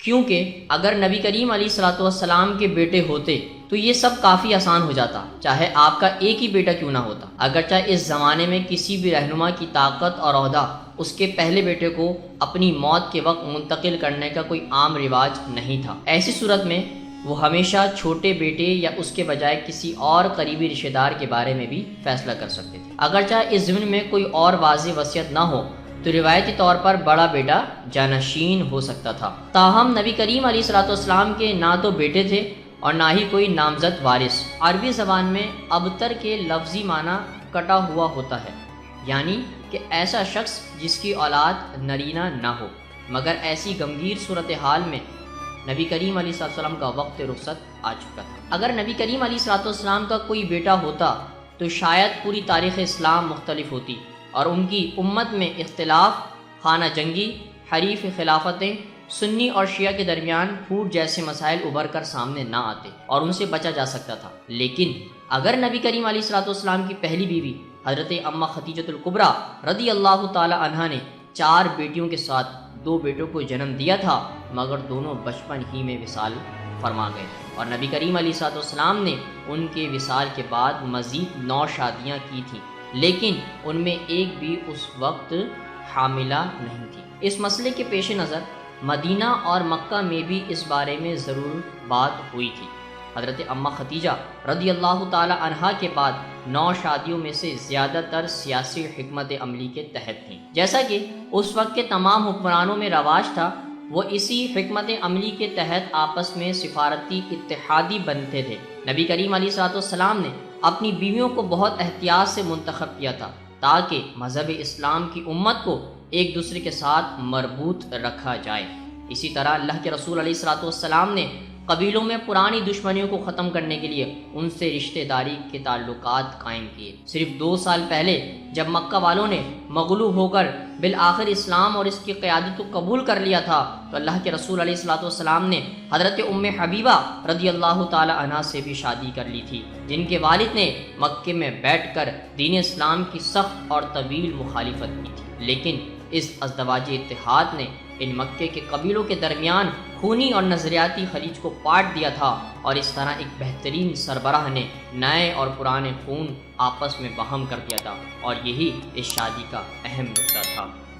کیونکہ اگر نبی کریم علیہ الصلوۃ والسلام کے بیٹے ہوتے تو یہ سب کافی آسان ہو جاتا، چاہے آپ کا ایک ہی بیٹا کیوں نہ ہوتا۔ اگرچہ اس زمانے میں کسی بھی رہنما کی طاقت اور عہدہ اس کے پہلے بیٹے کو اپنی موت کے وقت منتقل کرنے کا کوئی عام رواج نہیں تھا، ایسی صورت میں وہ ہمیشہ چھوٹے بیٹے یا اس کے بجائے کسی اور قریبی رشتہ دار کے بارے میں بھی فیصلہ کر سکتے تھے۔ اگرچہ اس ضمن میں کوئی اور واضح وصیت نہ ہو تو روایتی طور پر بڑا بیٹا جانشین ہو سکتا تھا۔ تاہم نبی کریم علیہ الصلوۃ والسلام کے نہ تو بیٹے تھے اور نہ ہی کوئی نامزد وارث۔ عربی زبان میں ابتر کے لفظی معنی کٹا ہوا ہوتا ہے، یعنی کہ ایسا شخص جس کی اولاد نرینہ نہ ہو، مگر ایسی گمگیر صورتحال میں نبی کریم علیہ الصلوۃ والسلام کا وقت رخصت آ چکا تھا۔ اگر نبی کریم علیہ الصلوۃ والسلام کا کوئی بیٹا ہوتا تو شاید پوری تاریخ اسلام مختلف ہوتی اور ان کی امت میں اختلاف، خانہ جنگی، حریف خلافتیں، سنی اور شیعہ کے درمیان پھوٹ جیسے مسائل ابھر کر سامنے نہ آتے اور ان سے بچا جا سکتا تھا۔ لیکن اگر نبی کریم علیہ الصلوۃ والسلام کی پہلی بیوی حضرت امہ خدیجۃ الکبریٰ رضی اللہ تعالی عنہا نے 4 بیٹیوں کے ساتھ 2 بیٹوں کو جنم دیا تھا، مگر دونوں بچپن ہی میں وصال فرما گئے اور نبی کریم علیہ الصلوۃ والسلام نے ان کے وصال کے بعد مزید 9 شادیاں کی تھیں، لیکن ان میں ایک بھی اس وقت حاملہ نہیں تھی۔ اس مسئلے کے پیش نظر مدینہ اور مکہ میں بھی اس بارے میں ضرور بات ہوئی تھی۔ حضرت امہ خدیجہ رضی اللہ تعالی عنہا کے بعد 9 شادیوں میں سے زیادہ تر سیاسی حکمت عملی کے تحت تھیں۔ جیسا کہ اس وقت کے تمام حکمرانوں میں رواج تھا، وہ اسی حکمت عملی کے تحت آپس میں سفارتی اتحادی بنتے تھے۔ نبی کریم علیہ الصلوۃ والسلام نے اپنی بیویوں کو بہت احتیاط سے منتخب کیا تھا تاکہ مذہب اسلام کی امت کو ایک دوسرے کے ساتھ مربوط رکھا جائے۔ اسی طرح اللہ کے رسول علیہ الصلوۃ والسلام نے قبیلوں میں پرانی دشمنیوں کو ختم کرنے کے لیے ان سے رشتہ داری کے تعلقات قائم کیے۔ صرف 2 سال پہلے جب مکہ والوں نے مغلوب ہو کر بالآخر اسلام اور اس کی قیادت کو قبول کر لیا تھا تو اللہ کے رسول علیہ الصلوۃ والسلام نے حضرت ام حبیبہ رضی اللہ تعالی عنہا سے بھی شادی کر لی تھی، جن کے والد نے مکے میں بیٹھ کر دین اسلام کی سخت اور طویل مخالفت کی تھی، لیکن اس ازدواجی اتحاد نے ان مکے کے قبیلوں کے درمیان خونی اور نظریاتی خلیج کو پاٹ دیا تھا، اور اس طرح ایک بہترین سربراہ نے نئے اور پرانے خون آپس میں بہم کر دیا تھا، اور یہی اس شادی کا اہم نقطہ تھا۔